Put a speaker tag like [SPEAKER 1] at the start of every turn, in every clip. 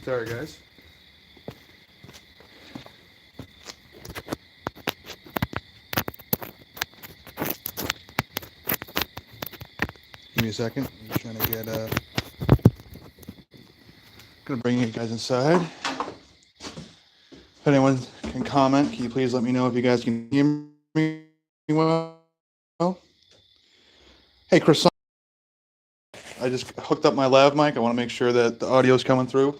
[SPEAKER 1] Sorry, guys. Give me a second. I'm just trying to get gonna bring you guys inside. If anyone can comment, can you please let me know if you guys can hear me well? Hey, Chris, I just hooked up my lav mic. I want to make sure that the audio is coming through.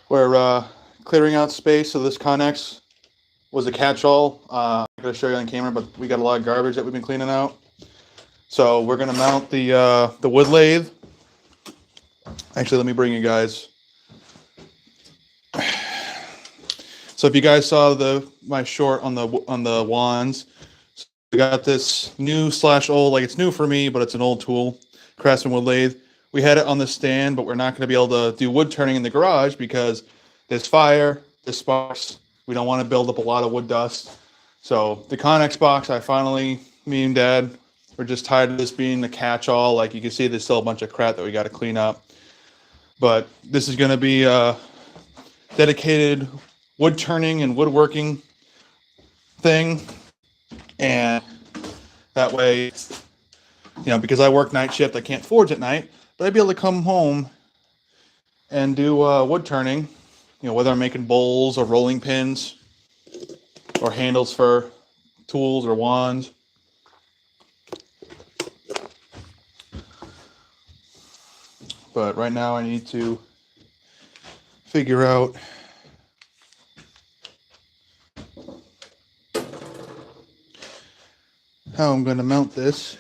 [SPEAKER 1] We're clearing out space, so this Connex was a catch-all. I'm going to show you on camera, but we got a lot of garbage that we've been cleaning out. So we're going to mount the wood lathe. Actually, let me bring you guys. So if you guys saw my short on the wands, so we got this new / old, like it's new for me, but it's an old tool, Craftsman wood lathe. We had it on the stand, but we're not going to be able to do wood turning in the garage because there's fire, there's sparks. We don't want to build up a lot of wood dust. So the Connex box, me and Dad, we're just tired of this being the catch-all. Like you can see, there's still a bunch of crap that we got to clean up. But this is going to be a dedicated wood turning and woodworking thing. And that way, because I work night shift, I can't forge at night, but I'd be able to come home and do wood turning, whether I'm making bowls or rolling pins or handles for tools or wands. But right now I need to figure out how I'm going to mount this.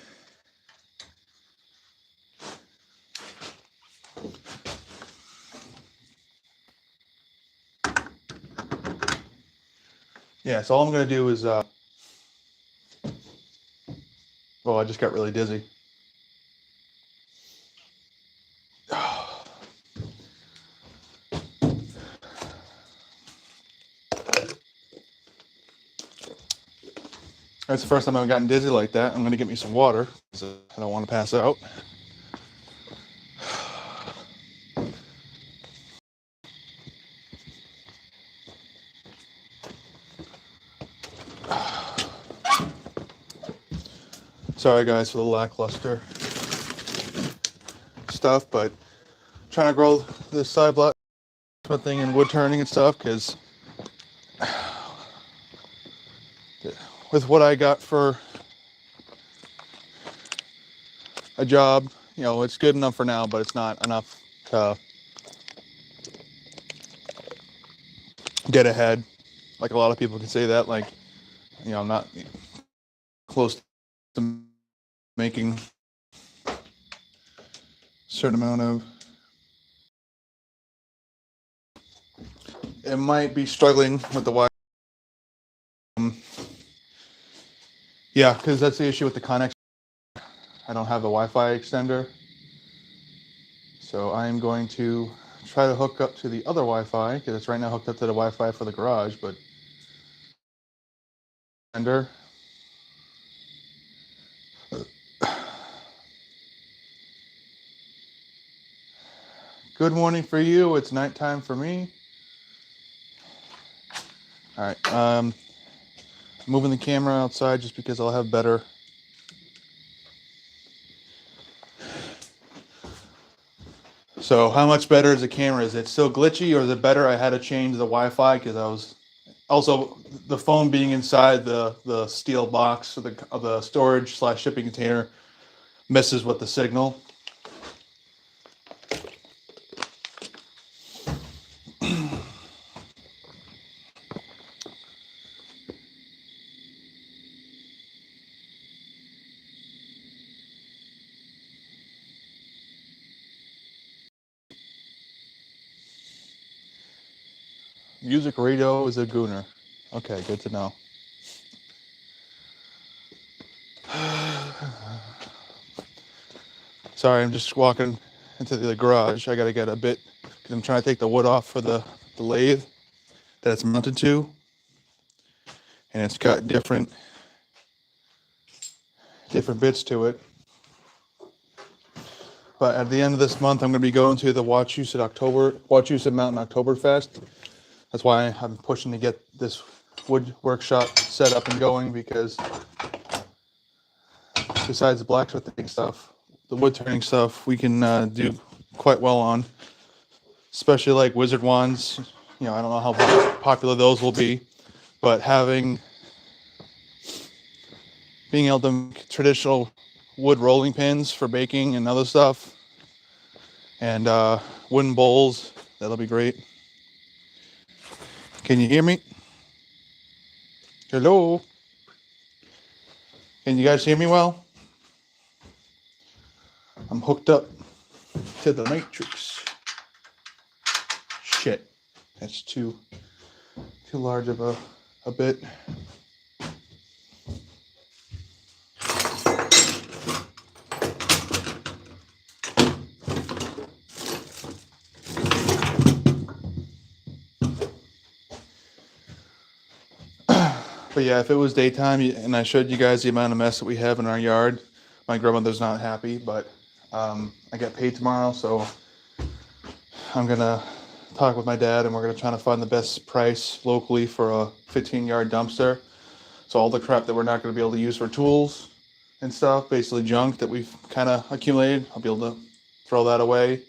[SPEAKER 1] Yeah, so all I'm going to do is, I just got really dizzy. That's the first time I've gotten dizzy like that. I'm going to get me some water because I don't want to pass out. Sorry guys for the lackluster stuff, but I'm trying to grow this side block thing and wood turning and stuff because with what I got for a job, it's good enough for now, but it's not enough to get ahead. Like a lot of people can say that, like, I'm not close to making a certain amount of. It might be struggling with the Wi-Fi. Yeah, because that's the issue with the Connex. I don't have the Wi-Fi extender. So I'm going to try to hook up to the other Wi-Fi because it's right now hooked up to the Wi-Fi for the garage, but extender. Good morning for you. It's nighttime for me. All right. Moving the camera outside just because I'll have better. So how much better is the camera? Is it still glitchy or is it better? I had to change the Wi-Fi because I was also the phone being inside the steel box of the storage / shipping container messes with the signal. Music radio is a gooner. Okay, good to know. Sorry, I'm just walking into the garage. I got to get a bit because I'm trying to take the wood off for the lathe that it's mounted to. And it's got different bits to it. But at the end of this month, I'm going to be going to the Wachusett Mountain Oktoberfest. That's why I'm pushing to get this wood workshop set up and going, because besides the blacksmithing stuff, the wood turning stuff we can do quite well on, especially like wizard wands. You know, I don't know how popular those will be, but being able to make traditional wood rolling pins for baking and other stuff, and wooden bowls, that'll be great. Can you hear me? Hello? Can you guys hear me well? I'm hooked up to the matrix. Shit, that's too large of a bit. But yeah, if it was daytime and I showed you guys the amount of mess that we have in our yard, my grandmother's not happy, but I get paid tomorrow, so I'm gonna talk with my dad and we're gonna try to find the best price locally for a 15-yard dumpster. So all the crap that we're not gonna be able to use for tools and stuff, basically junk that we've kind of accumulated, I'll be able to throw that away.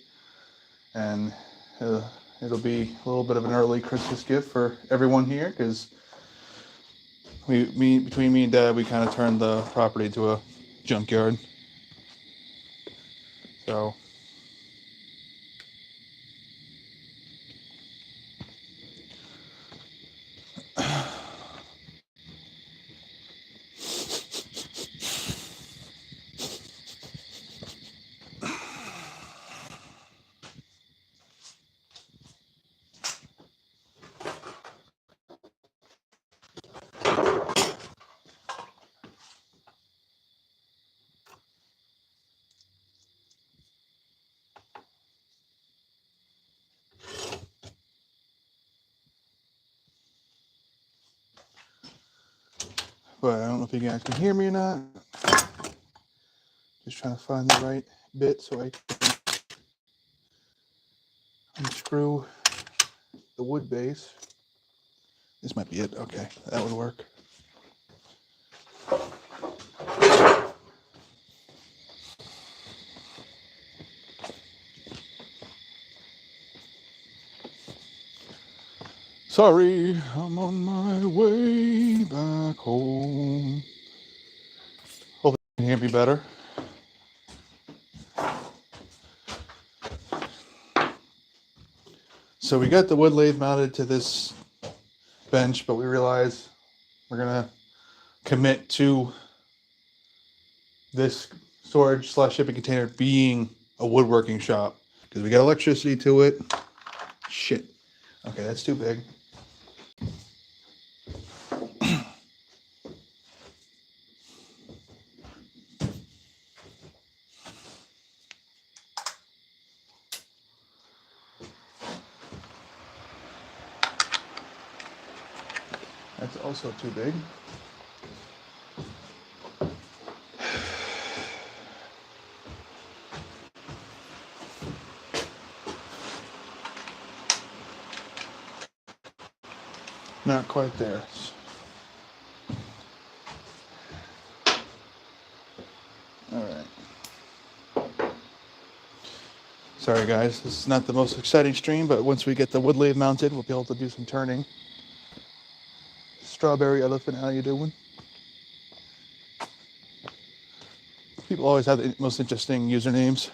[SPEAKER 1] And it'll be a little bit of an early Christmas gift for everyone here, because between me and Dad, we kind of turned the property into a junkyard. So but I don't know if you guys can hear me or not. Just trying to find the right bit so I can unscrew the wood base. This might be it. Okay, that would work. Sorry, I'm on my way back home. Hopefully you can hear me better. So we got the wood lathe mounted to this bench, but we realize we're gonna commit to this storage / shipping container being a woodworking shop, because we got electricity to it. Shit. Okay, that's too big. That's also too big. Not quite there. All right. Sorry guys, this is not the most exciting stream, but once we get the wood lathe mounted, we'll be able to do some turning. Strawberry Elephant, how you doing? People always have the most interesting usernames.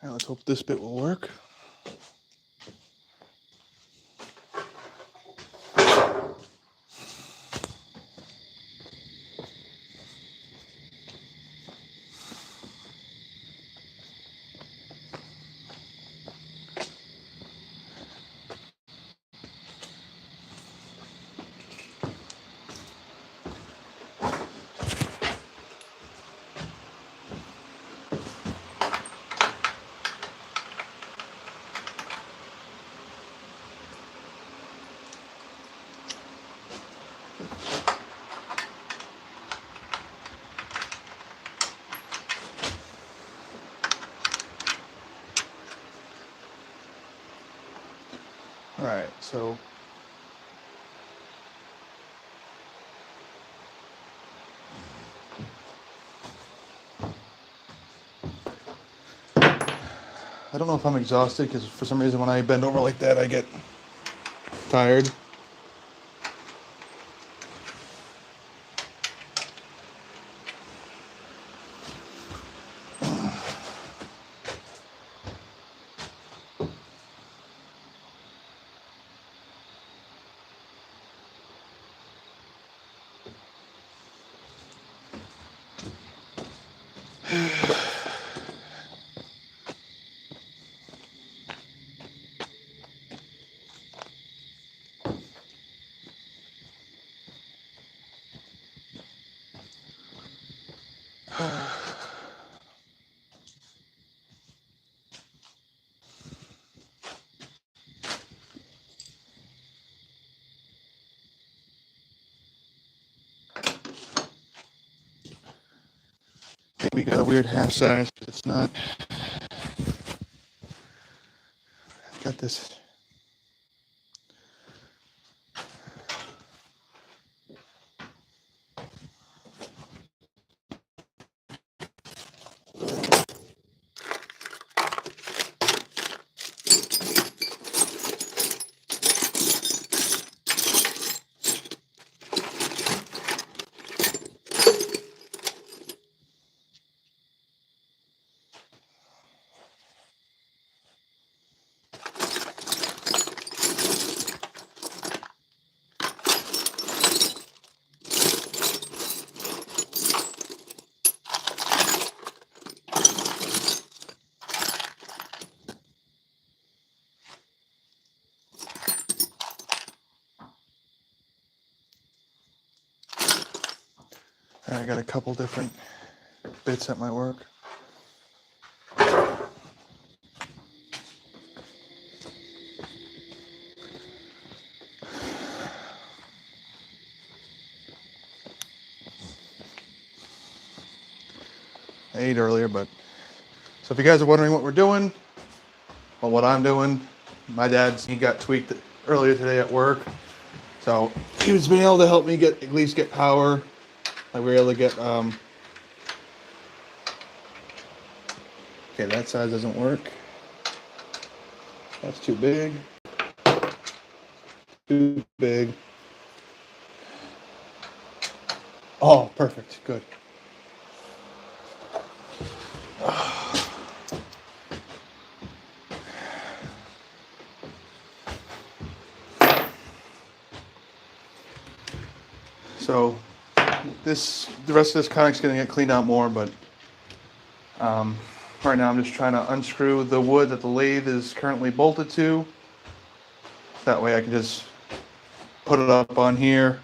[SPEAKER 1] Now let's hope this bit will work. All right, so I don't know if I'm exhausted because for some reason when I bend over like that, I get tired. We got a weird half size, but it's not. Got this. I got a couple different bits that might work. I ate earlier, but so if you guys are wondering what we're doing, well, what I'm doing, my he got tweaked earlier today at work, so he was being able to help me at least get power. Like we were able to get okay, that size doesn't work. That's too big. Too big. Oh, perfect. Good. So the rest of this conic's going to get cleaned out more, but right now I'm just trying to unscrew the wood that the lathe is currently bolted to. That way I can just put it up on here.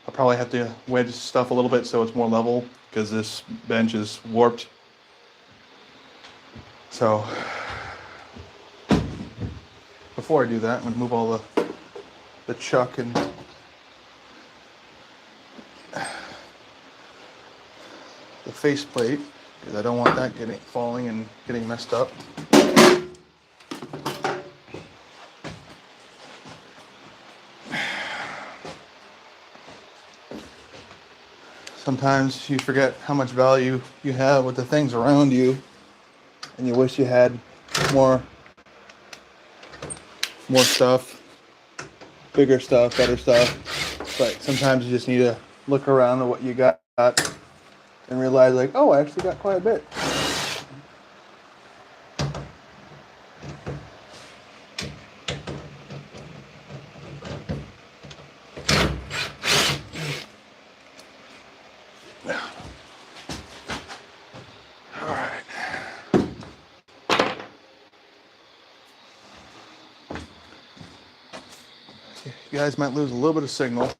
[SPEAKER 1] I'll probably have to wedge stuff a little bit so it's more level because this bench is warped. So before I do that, I'm going to move all the chuck and the faceplate because I don't want that falling and getting messed up. Sometimes you forget how much value you have with the things around you, and you wish you had more stuff, bigger stuff, better stuff. But sometimes you just need to look around at what you got and realize, like, oh, I actually got quite a bit. You guys might lose a little bit of signal.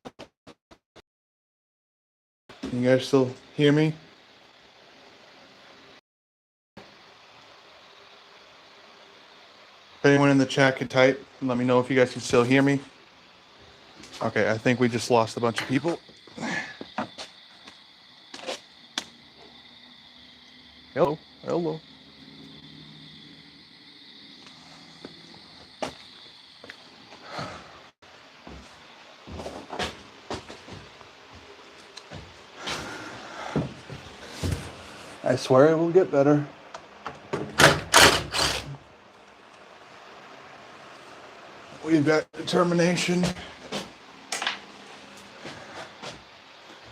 [SPEAKER 1] Can you guys still hear me? If anyone in the chat can type, let me know if you guys can still hear me. Okay, I think we just lost a bunch of people. Hello, hello. I swear it will get better. We've got determination.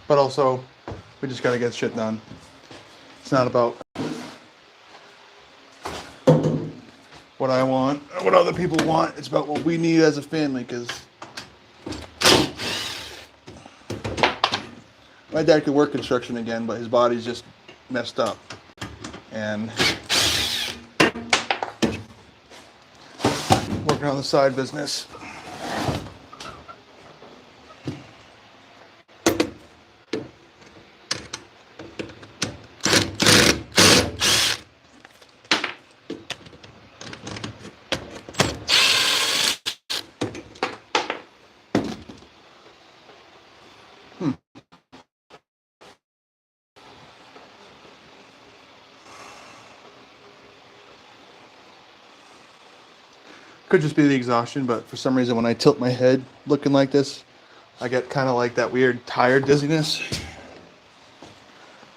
[SPEAKER 1] But also, we just got to get shit done. It's not about what I want or what other people want. It's about what we need as a family, because my dad could work construction again, but his body's just messed up. And working on the side business. Could just be the exhaustion, but for some reason when I tilt my head looking like this, I get kind of like that weird tired dizziness.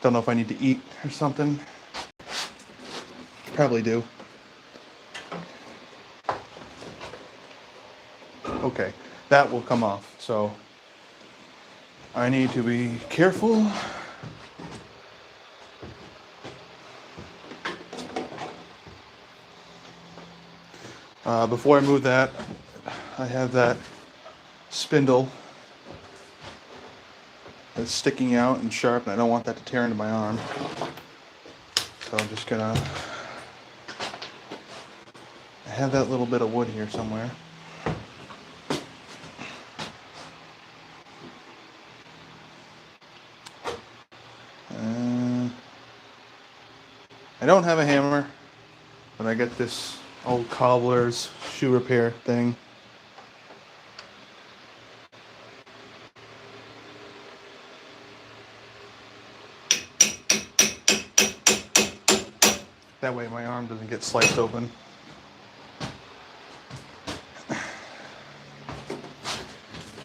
[SPEAKER 1] Don't know if I need to eat or something. Probably do. Okay, that will come off. So I need to be careful. Before I move that, I have that spindle that's sticking out and sharp, and I don't want that to tear into my arm. So I'm just gonna, I have that little bit of wood here somewhere. I don't have a hammer, but I got this old cobbler's shoe repair thing. That way my arm doesn't get sliced open.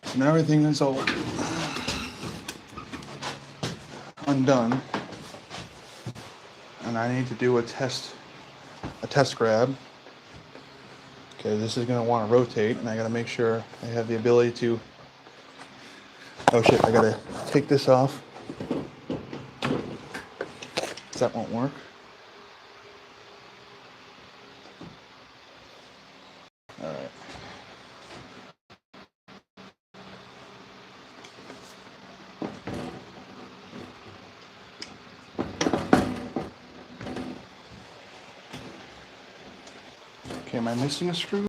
[SPEAKER 1] So now everything is all undone. And I need to do a test grab. Okay, this is going to want to rotate, and I got to make sure I have the ability to... Oh shit, I got to take this off. That won't work. All right. Okay, am I missing a screw?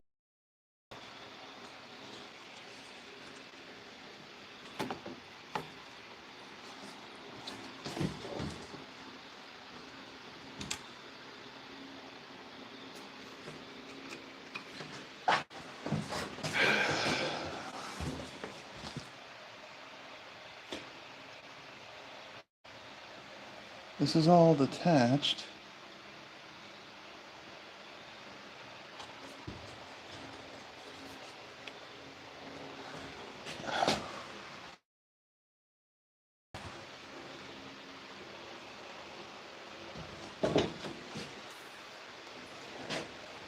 [SPEAKER 1] This is all detached.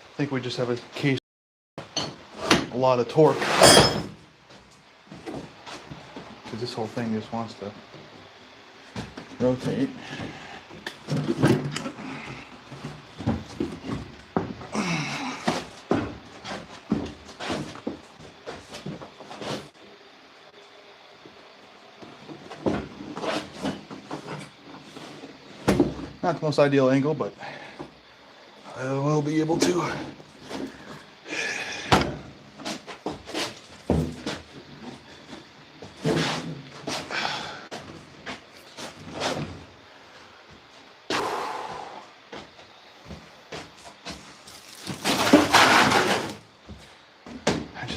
[SPEAKER 1] I think we just have a case, a lot of torque. Because this whole thing just wants to rotate. Not the most ideal angle, but I will be able to.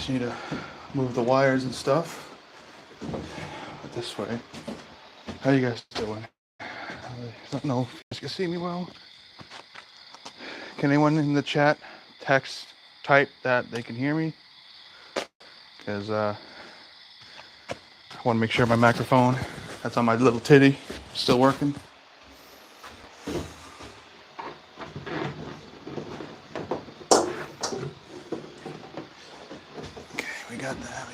[SPEAKER 1] just need to move the wires and stuff. But this way. How you guys doing? I don't know if you guys can see me well. Can anyone in the chat type that they can hear me? Because I want to make sure my microphone that's on my little titty still working. Okay, we got that.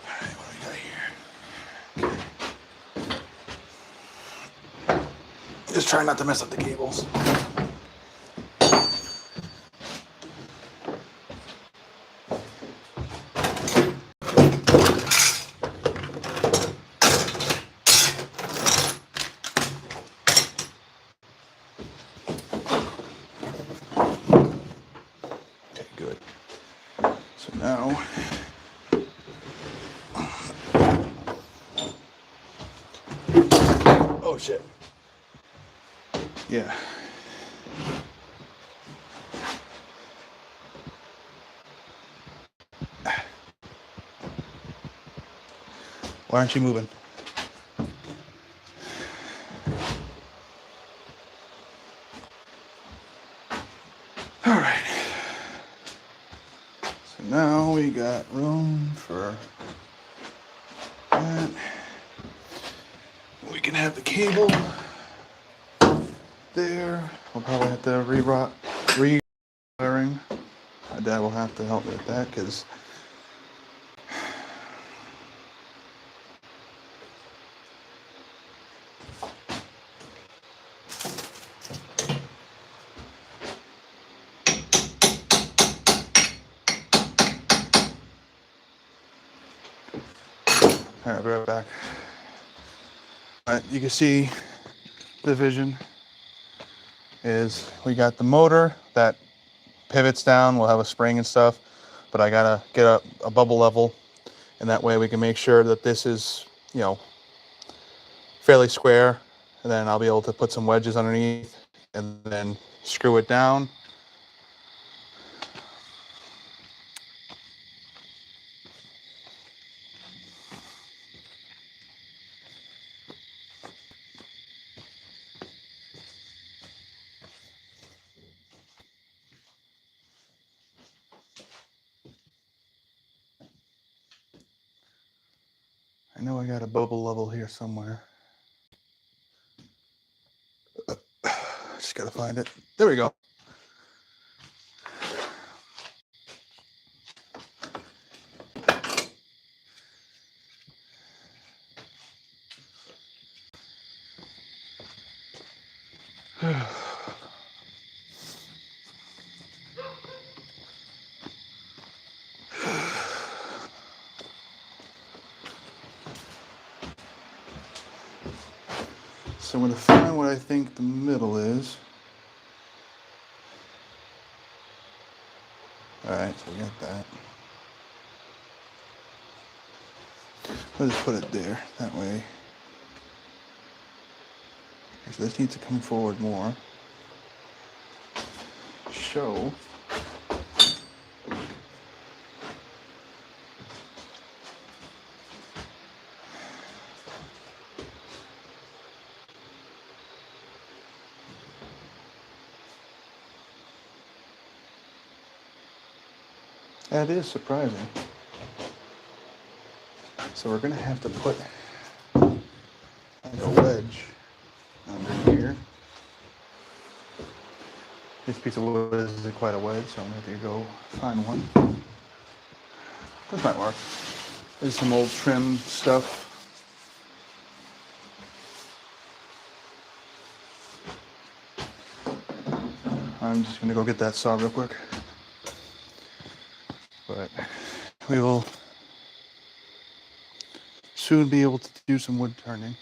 [SPEAKER 1] All right, what do we got here? Okay. Just try not to mess up the cables. Okay, good. So now, oh shit. Yeah. Why aren't you moving? All right. So now we got room for that. We can have the cable there. We'll probably have to rewiring. My dad will have to help me with that because all right, I'll be right back. All right, you can see the vision is we got the motor that pivots down. We'll have a spring and stuff, but I gotta get a bubble level, and that way we can make sure that this is, fairly square, and then I'll be able to put some wedges underneath and then screw it down. I know I got a bubble level here somewhere. Just gotta find it. There we go. So I'm gonna find what I think the middle is. All right, so we got that. I'll just put it there, that way. So this needs to come forward more. Show. That is surprising. So we're gonna have to put like a wedge under here. This piece of wood isn't quite a wedge, so I'm gonna have to go find one. This might work. There's some old trim stuff. I'm just gonna go get that saw real quick. But we will soon be able to do some wood turning.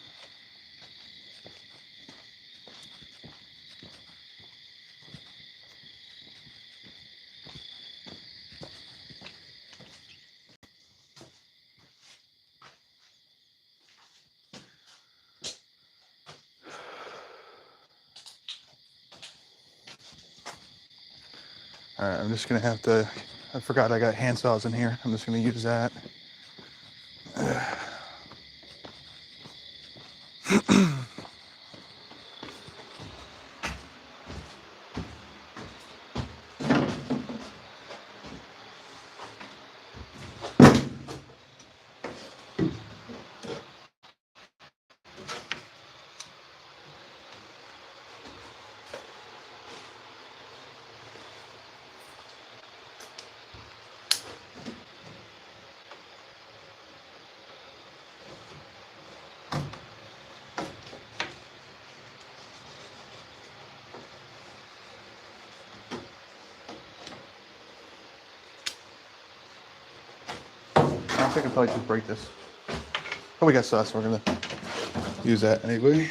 [SPEAKER 1] All right, I'm just gonna have to I forgot I got hand saws in here. I'm just going to use that. I think I probably just break this. Oh, we got sauce. We're gonna use that anyway.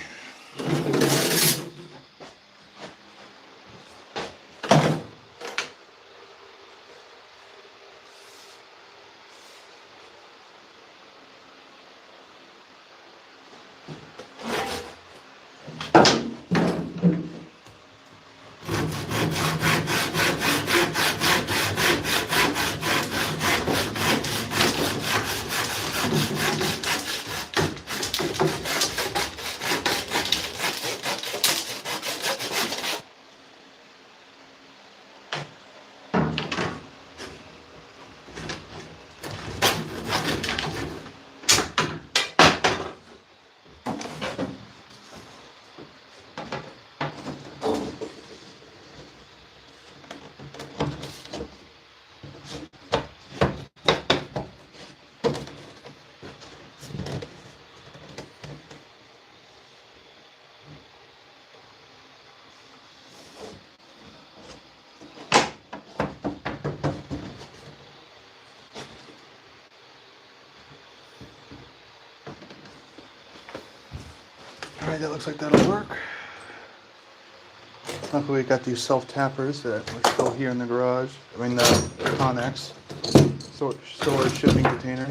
[SPEAKER 1] All right, that looks like that'll work. Luckily, we got these self-tappers that are still here in the garage. I mean, the Connex storage shipping container.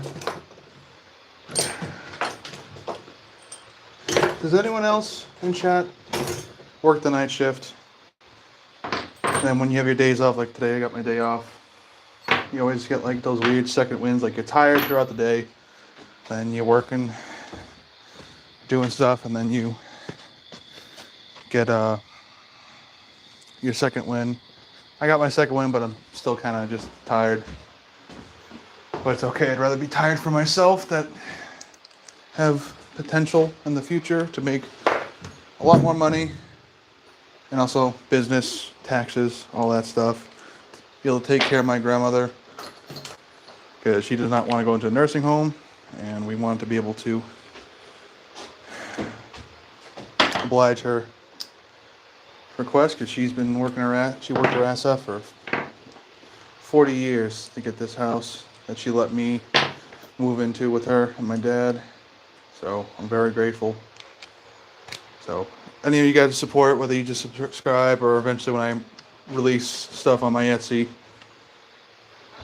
[SPEAKER 1] Does anyone else in chat work the night shift? And then when you have your days off, like today, I got my day off. You always get like those weird second winds, like you're tired throughout the day, then you're working, doing stuff, and then you get your second win. I got my second win, but I'm still kind of just tired. But it's okay. I'd rather be tired for myself that have potential in the future to make a lot more money, and also business, taxes, all that stuff. Be able to take care of my grandmother because she does not want to go into a nursing home, and we want to be able to oblige her request because she's been working she worked her ass off for 40 years to get this house that she let me move into with her and my dad. So I'm very grateful. So any of you guys support, whether you just subscribe or eventually when I release stuff on my Etsy,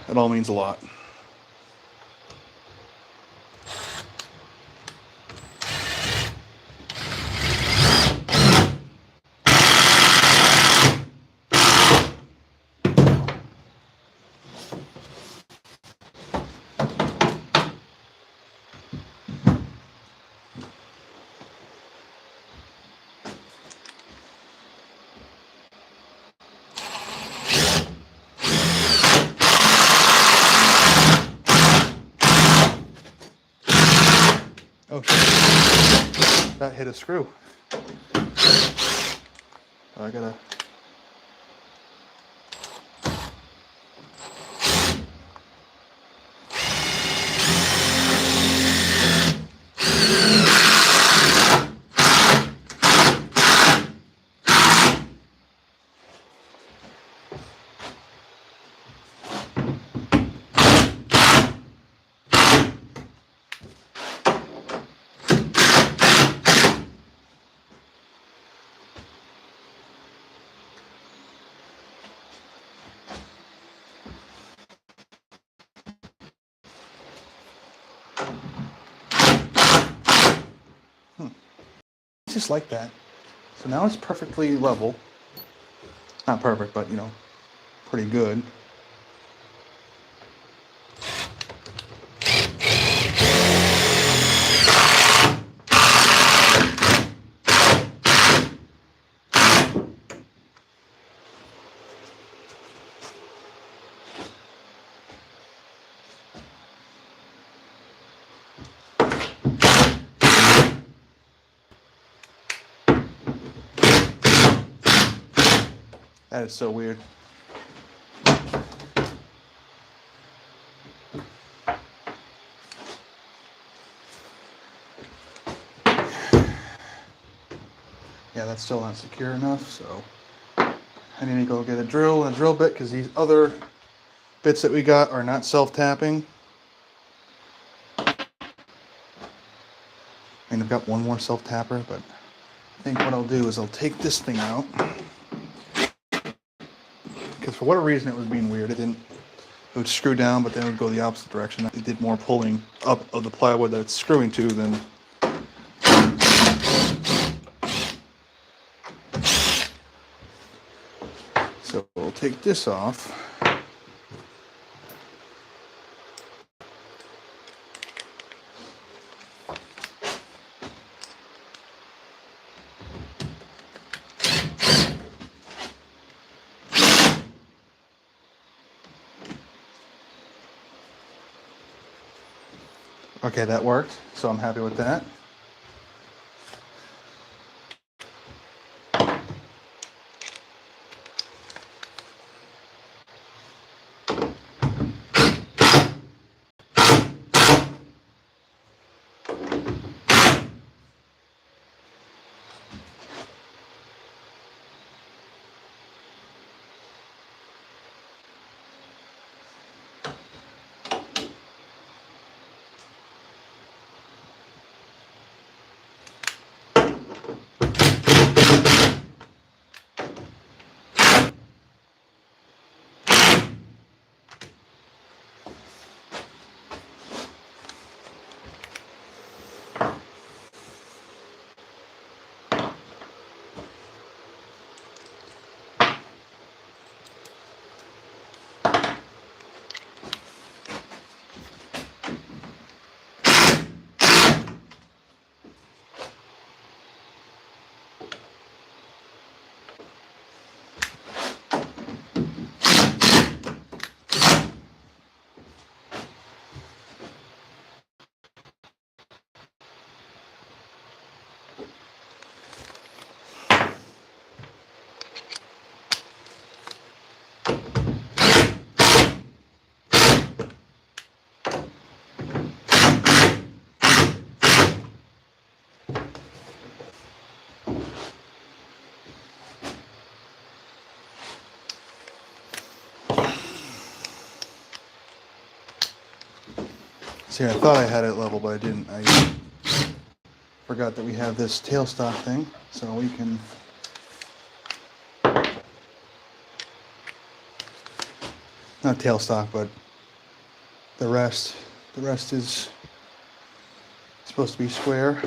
[SPEAKER 1] it all means a lot. Oh shit, that hit a screw. I gotta. Just like that. So now it's perfectly level. Not perfect, but you know, pretty good. That is so weird. Yeah, that's still not secure enough, so I need to go get a drill and a drill bit because these other bits that we got are not self-tapping. I mean, I've got one more self-tapper, but I think what I'll do is I'll take this thing out. Because for whatever reason it was being weird. It would screw down, but then it would go the opposite direction. It did more pulling up of the plywood that it's screwing to than... So we'll take this off. Okay, that worked, so I'm happy with that. See, I thought I had it level, but I didn't. I forgot that we have this tailstock thing, so we can... Not tailstock, but the rest. The rest is supposed to be square.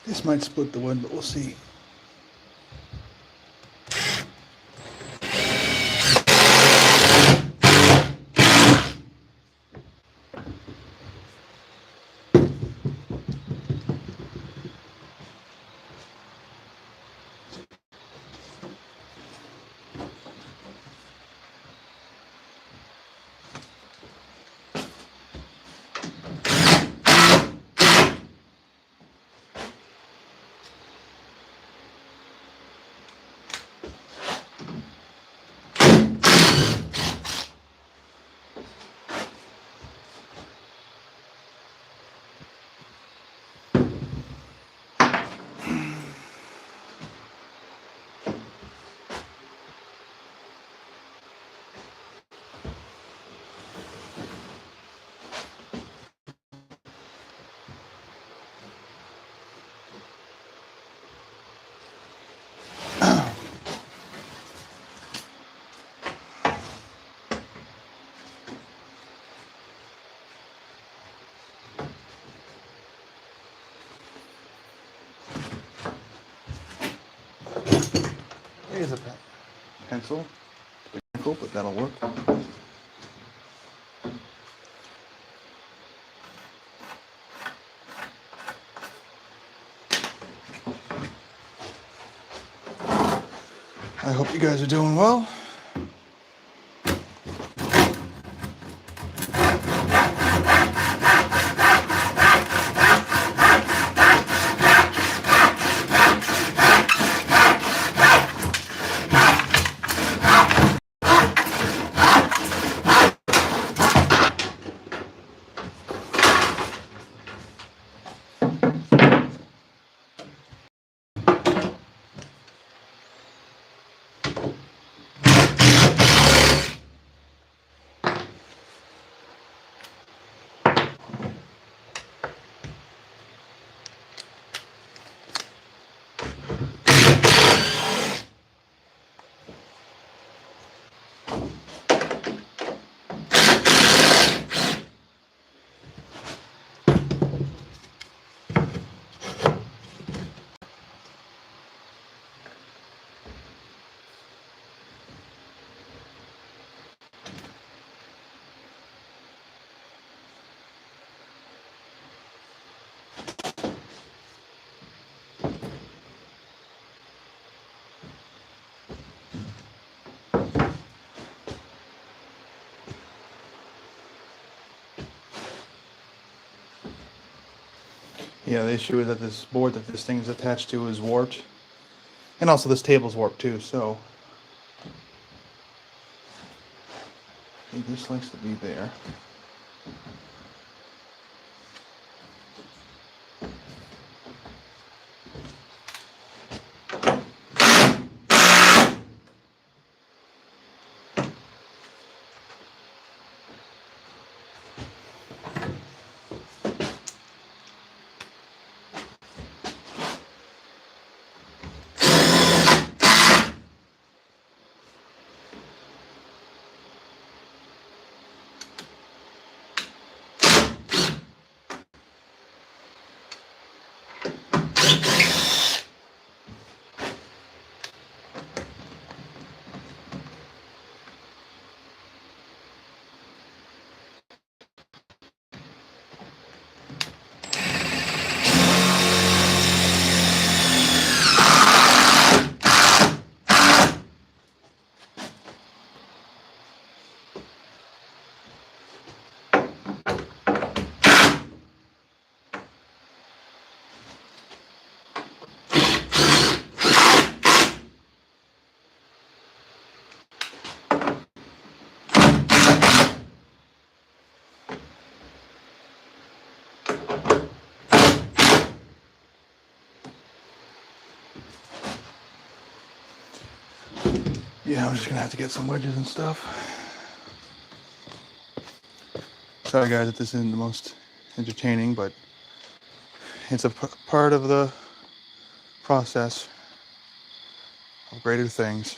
[SPEAKER 1] This might split the wood, but we'll see. is a pencil. Cool, but that'll work. I hope you guys are doing well. Yeah, the issue is that this board that this thing is attached to is warped. And also this table's warped too, so I think this likes to be there. Yeah, I'm just gonna have to get some wedges and stuff. Sorry guys if this isn't the most entertaining, but it's a part of the process of greater things.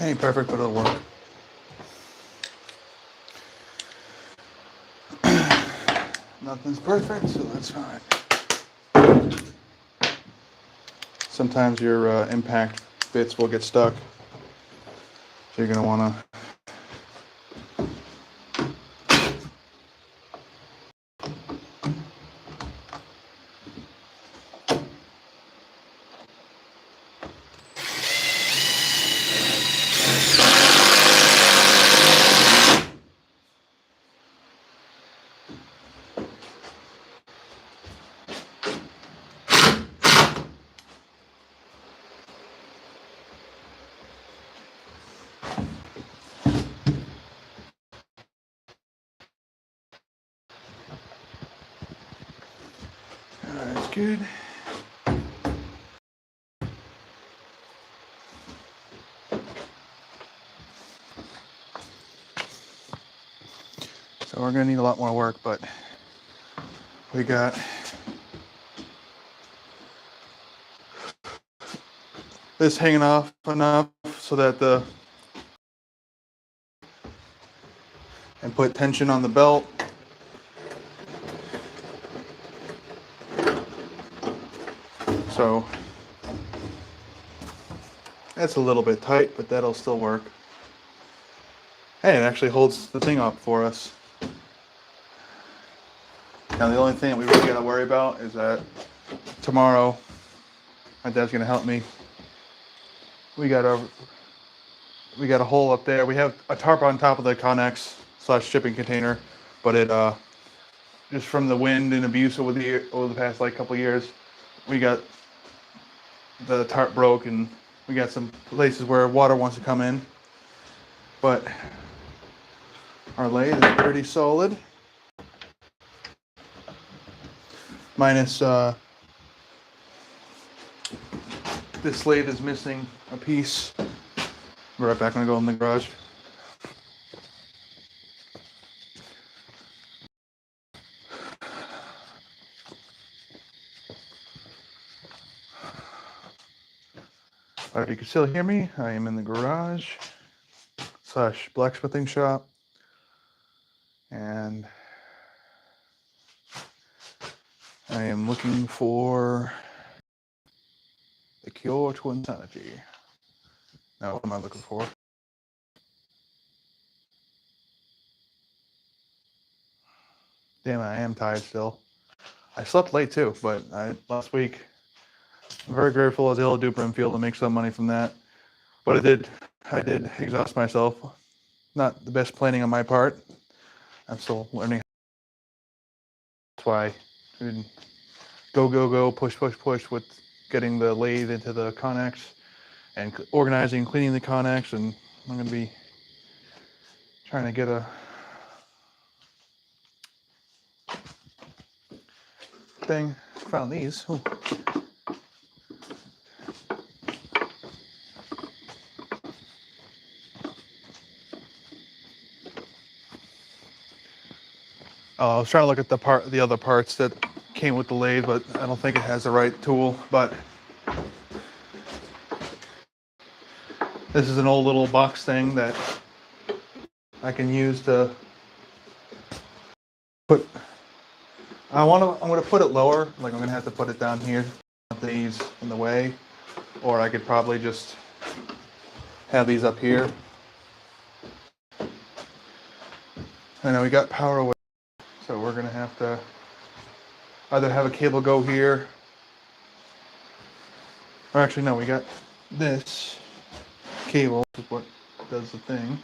[SPEAKER 1] Ain't perfect, but it'll work. Nothing's perfect, so that's fine. Sometimes your impact bits will get stuck, so you're going to want to That's good. So we're gonna need a lot more work, but we got this hanging off enough so that and put tension on the belt. So that's a little bit tight, but that'll still work. Hey, it actually holds the thing up for us. Now the only thing that we really gotta worry about is that tomorrow, my dad's gonna help me. We got a hole up there. We have a tarp on top of the Connex / shipping container, but it just from the wind and abuse over the past like couple years, we got the tarp broke and we got some places where water wants to come in. But our lathe is pretty solid. Minus this lathe is missing a piece. Be right back, I'm gonna go in the garage. All right, you can still hear me. I am in the garage / blacksmithing shop. And I am looking for the cure to insanity. Now, what am I looking for? Damn, I am tired still. I slept late too, but last week, I'm very grateful I was able to do Brimfield and make some money from that. But I did exhaust myself. Not the best planning on my part. I'm still learning. That's why I didn't go, push with getting the lathe into the Connex and organizing, cleaning the Connex, and I'm going to be trying to get a thing. Found these. Ooh. I was trying to look at the other parts that came with the lathe, but I don't think it has the right tool. But this is an old little box thing that I can use to put. I'm going to put it lower. Like I'm going to have to put it down here. These in the way, or I could probably just have these up here. I know we got power away. So we're gonna have to either have a cable go here, or actually no, we got this cable, which is what does the thing.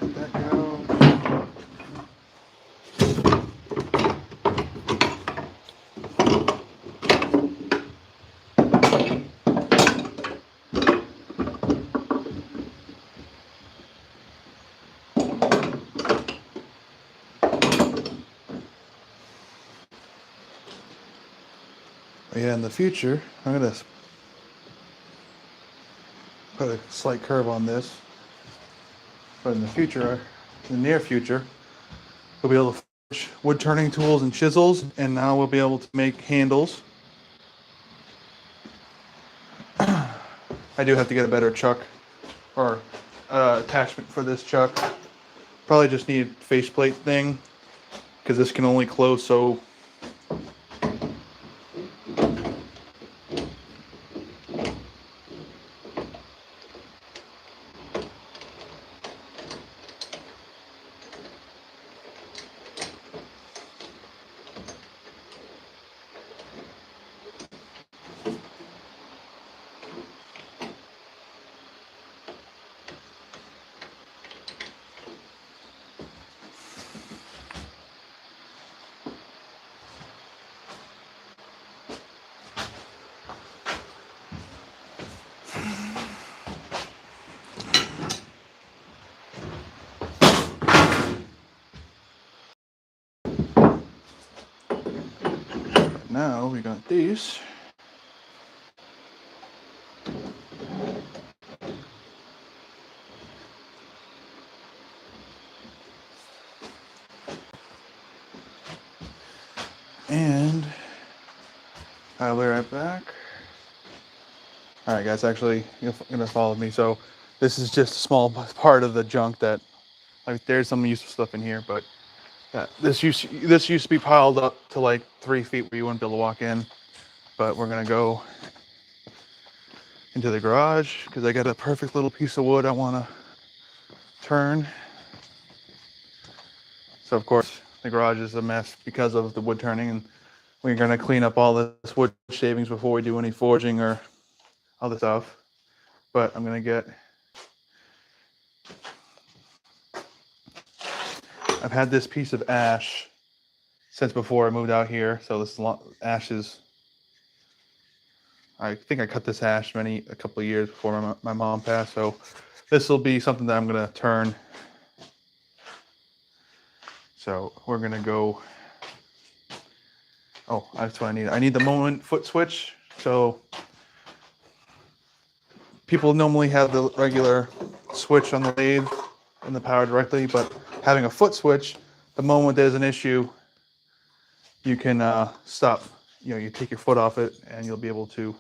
[SPEAKER 1] Let that go. Yeah, in the future, I'm gonna put a slight curve on this. But in the future, in the near future, we'll be able to wood turning tools and chisels, and now we'll be able to make handles. I do have to get a better chuck or attachment for this chuck. Probably just need faceplate thing because this can only close so. Now we got these. And I'll be right back. All right, guys, actually, you're gonna follow me. So this is just a small part of the junk that, like, there's some useful stuff in here, but this used to be piled up to like 3 feet where you wouldn't be able to walk in. But we're gonna go into the garage because I got a perfect little piece of wood I want to turn. So of course the garage is a mess because of the wood turning, and we're gonna clean up all this wood shavings before we do any forging or other stuff. But I'm gonna get. I've had this piece of ash since before I moved out here. So this ash is. I think I cut this ash a couple of years before my mom passed. So this will be something that I'm gonna turn. So we're gonna go. Oh, that's what I need. I need the moment foot switch. So people normally have the regular switch on the lathe and the power directly, but having a foot switch, the moment there's an issue, you can stop. You know, you take your foot off it, and you'll be able to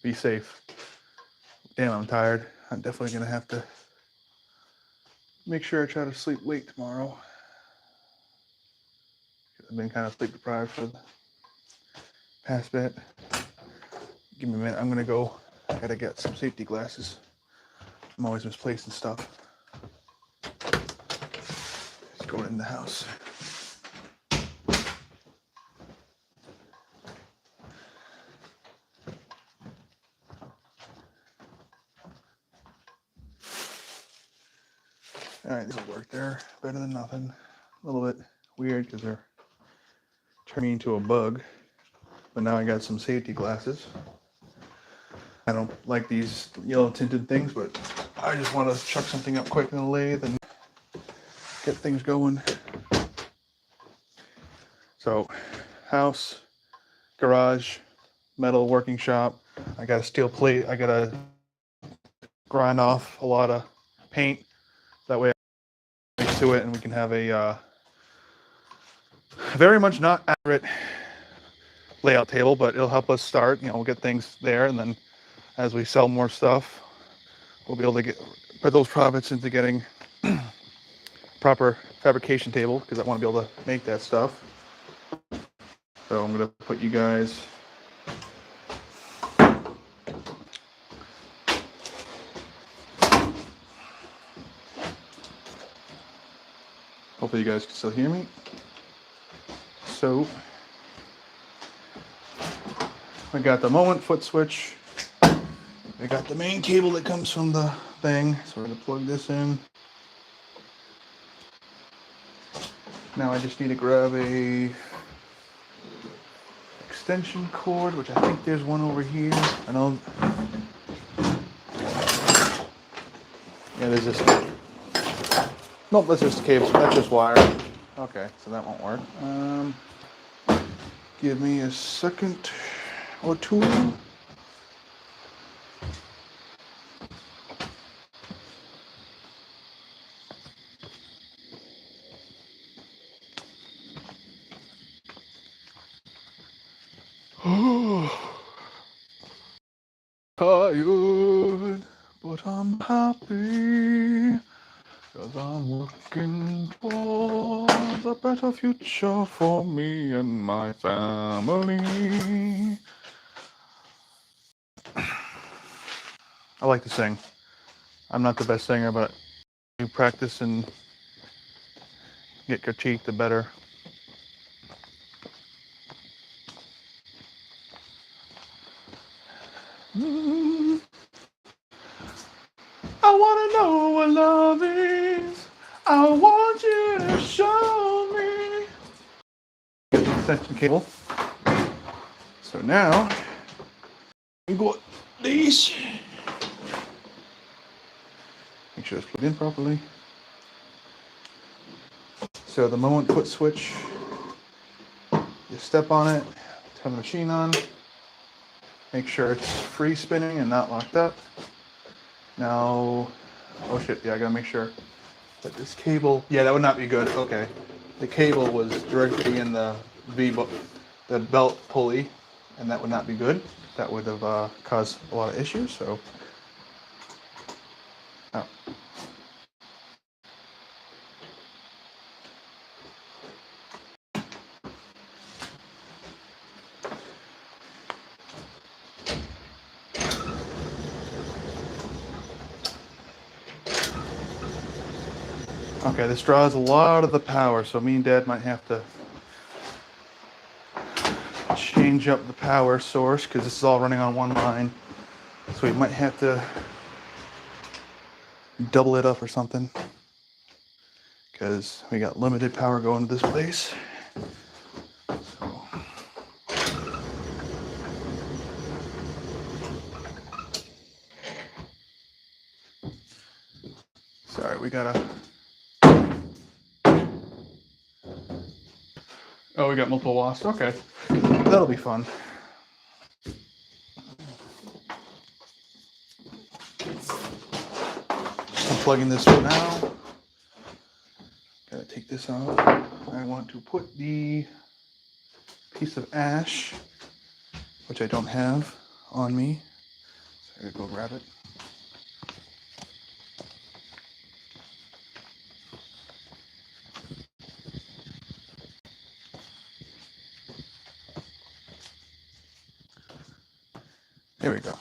[SPEAKER 1] be safe. Damn, I'm tired. I'm definitely gonna have to make sure I try to sleep late tomorrow. I've been kind of sleep deprived for the past bit. Give me a minute. I'm gonna go. I gotta get some safety glasses. I'm always misplacing stuff. Just going in the house. All right, this will work there. Better than nothing. A little bit weird because they're turning into a bug. But now I got some safety glasses. I don't like these yellow tinted things, but I just want to chuck something up quick in the lathe and get things going. So, house, garage, metal working shop. I got a steel plate. I got to grind off a lot of paint. That way I can to it and we can have a very much not accurate layout table, but it'll help us start. You know, we'll get things there, and then as we sell more stuff, we'll be able to put those profits into getting proper fabrication table, because I want to be able to make that stuff. So I'm going to put you guys hopefully you guys can still hear me. So I got the moment foot switch. I got the main cable that comes from the thing, so we're going to plug this in. Now I just need to grab a extension cord, which I think there's one over here. I know. Yeah, there's this. Nope, that's just cable. That's just wire. Okay, so that won't work. Give me a second or two. Tired, but I'm happy, 'cause I'm looking towards a better future for me and my family. I like to sing. I'm not the best singer, but you practice and get critiqued, the better. I wanna know what love is. I want you to show me. Extension cable. So now we got these. Make sure it's plugged in properly. So the moment foot switch, you step on it, turn the machine on, make sure it's free spinning and not locked up. Now, oh shit, yeah, I gotta make sure that this cable, yeah, that would not be good, okay. The cable was directly in the the belt pulley, and that would not be good. That would have caused a lot of issues, so. Oh. Okay, this draws a lot of the power, so me and Dad might have to change up the power source because this is all running on one line. So we might have to double it up or something because we got limited power going to this place. So. Sorry, we gotta. Oh, we got multiple wasps. Okay, that'll be fun. I'm plugging this for now. Gotta take this out. I want to put the piece of ash, which I don't have on me. So I gotta go grab it. There we go.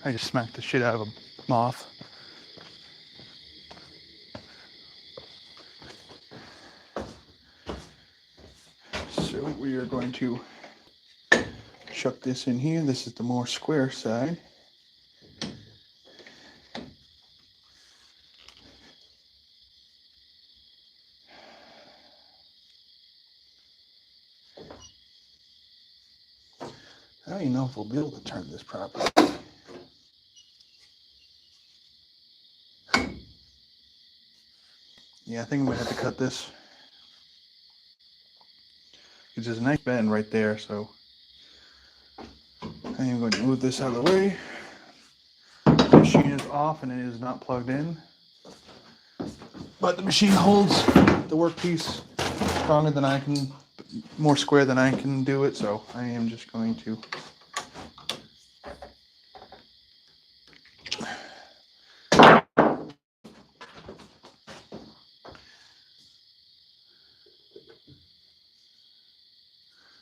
[SPEAKER 1] I just smacked the shit out of a moth. So we are going to chuck this in here. This is the more square side. I don't even know if we'll be able to turn this properly. Yeah, I think I'm gonna have to cut this. Because there's a nice bend right there, so I am going to move this out of the way. The machine is off and it is not plugged in. But the machine holds the workpiece stronger than I can, more square than I can do it, so I am just going to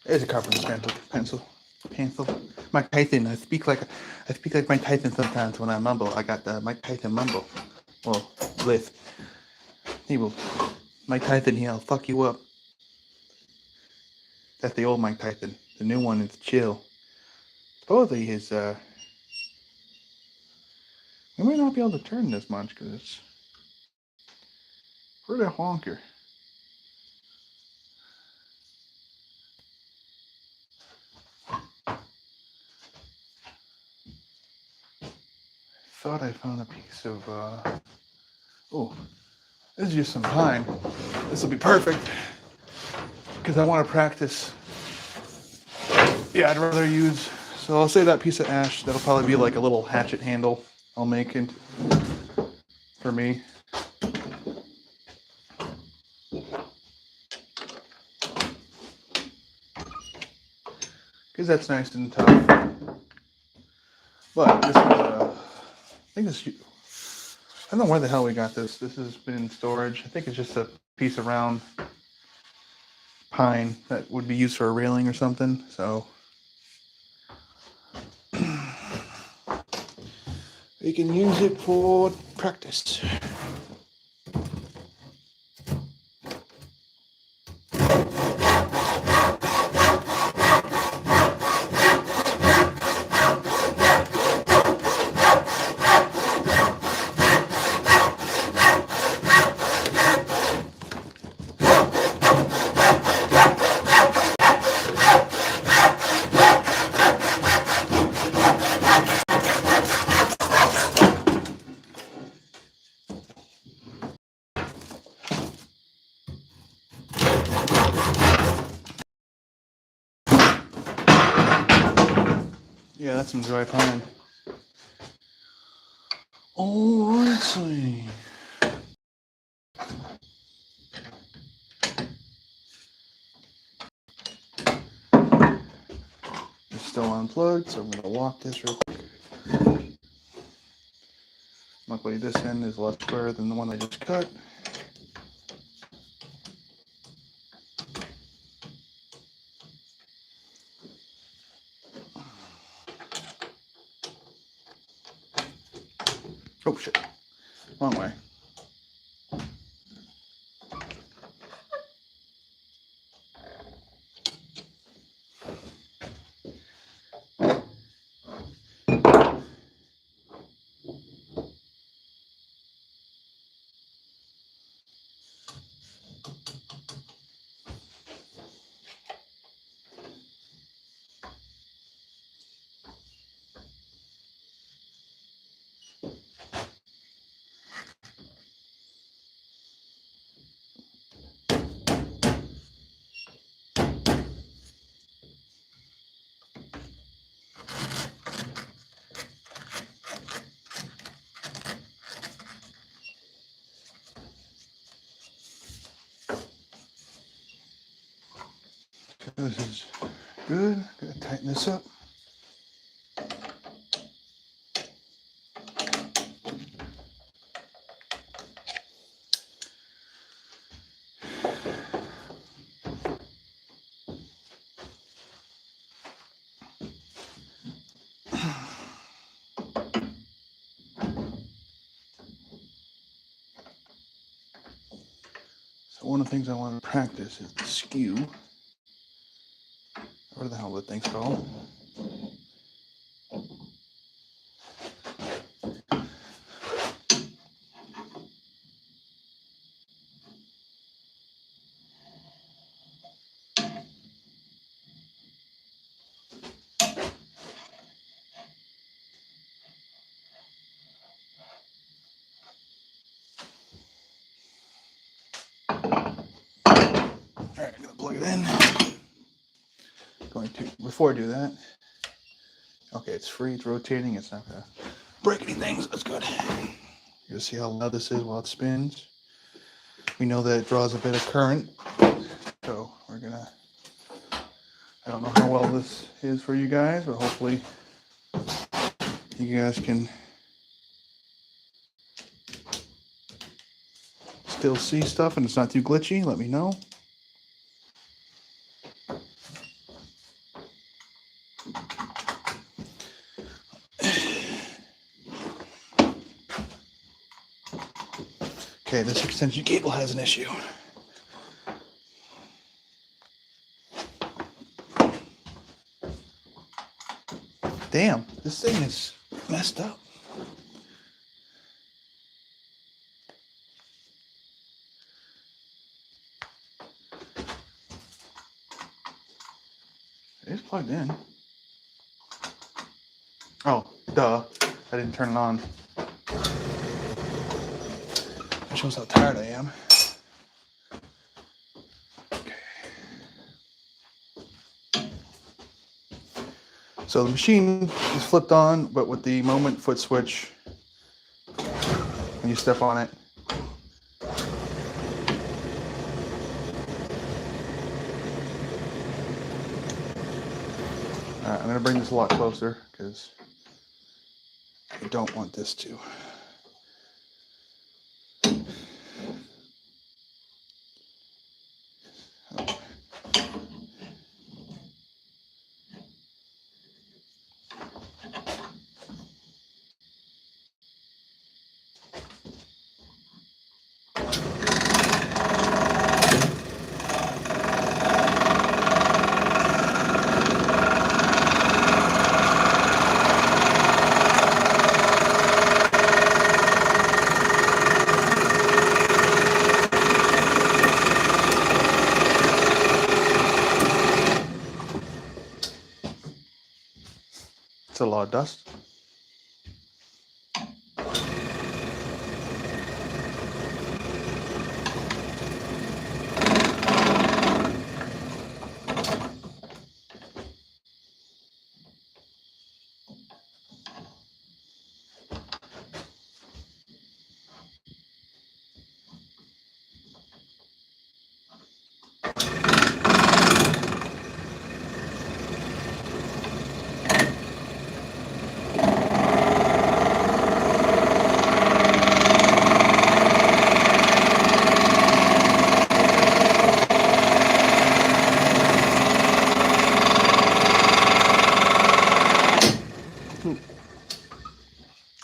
[SPEAKER 1] There's a carpenter's pencil. Mike Tyson. I speak like Mike Tyson sometimes when I mumble. I got the Mike Tyson mumble. Well, lisp. He will. Mike Tyson, he'll fuck you up. That's the old Mike Tyson. The new one is chill. Supposedly his we might not be able to turn this much because it's pretty honker. Thought I found a piece of oh, this is just some time. This will be perfect because I want to practice. Yeah, I'd rather use So I'll say that piece of ash, that'll probably be like a little hatchet handle I'll make it for me. Because that's nice and tough. But this is, I think this, I don't know where the hell we got this. This has been in storage. I think it's just a piece of round pine that would be used for a railing or something. So we can use it for practice. Yeah, that's some dry pine. Alrighty. It's still unplugged, so I'm going to lock this real quick. Luckily, this end is less square than the one I just cut. Oh shit, wrong way. This is good. Gonna tighten this up. So one of the things I want to practice is the skew. What the hell that thing's called? All right, I'm gonna plug it in. Going to, before I do that, okay, it's free, it's rotating, it's not gonna break any things, that's good. You'll see how loud this is while it spins. We know that it draws a bit of current, so we're gonna, I don't know how well this is for you guys, but hopefully you guys can still see stuff and it's not too glitchy. Let me know. Okay, this extension cable has an issue. Damn, this thing is messed up. It's plugged in. Oh, duh. I didn't turn it on. That shows how tired I am. Okay. So the machine is flipped on, but with the moment foot switch, when you step on it, I'm going to bring this a lot closer because I don't want this to. It's a lot of dust.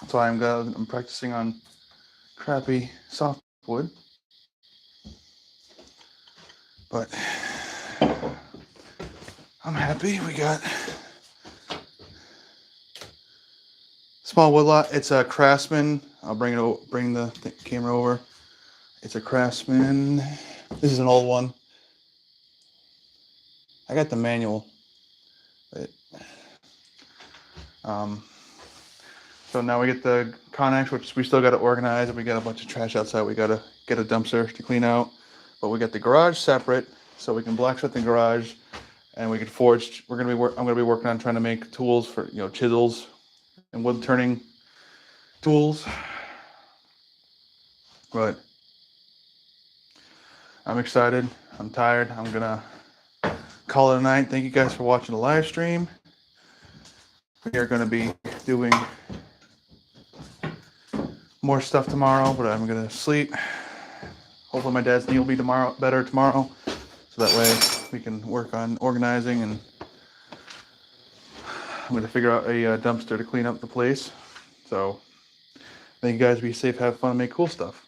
[SPEAKER 1] That's why I'm practicing on crappy softwood. But I'm happy we got small wood lot. It's a Craftsman. I'll bring the camera over. It's a Craftsman. This is an old one. I got the manual. But, so now we get the Connex, which we still got to organize. We got a bunch of trash outside. We got to get a dumpster to clean out. But we got the garage separate, so we can blacksmith the garage, and we can forge. I'm gonna be working on trying to make tools for chisels and wood turning tools. But I'm excited. I'm tired. I'm gonna call it a night. Thank you guys for watching the live stream. We are gonna be doing more stuff tomorrow, but I'm gonna sleep. Hopefully my dad's knee will be better tomorrow, so that way we can work on organizing, and I'm gonna figure out a dumpster to clean up the place. So thank you guys. Be safe, have fun, and make cool stuff.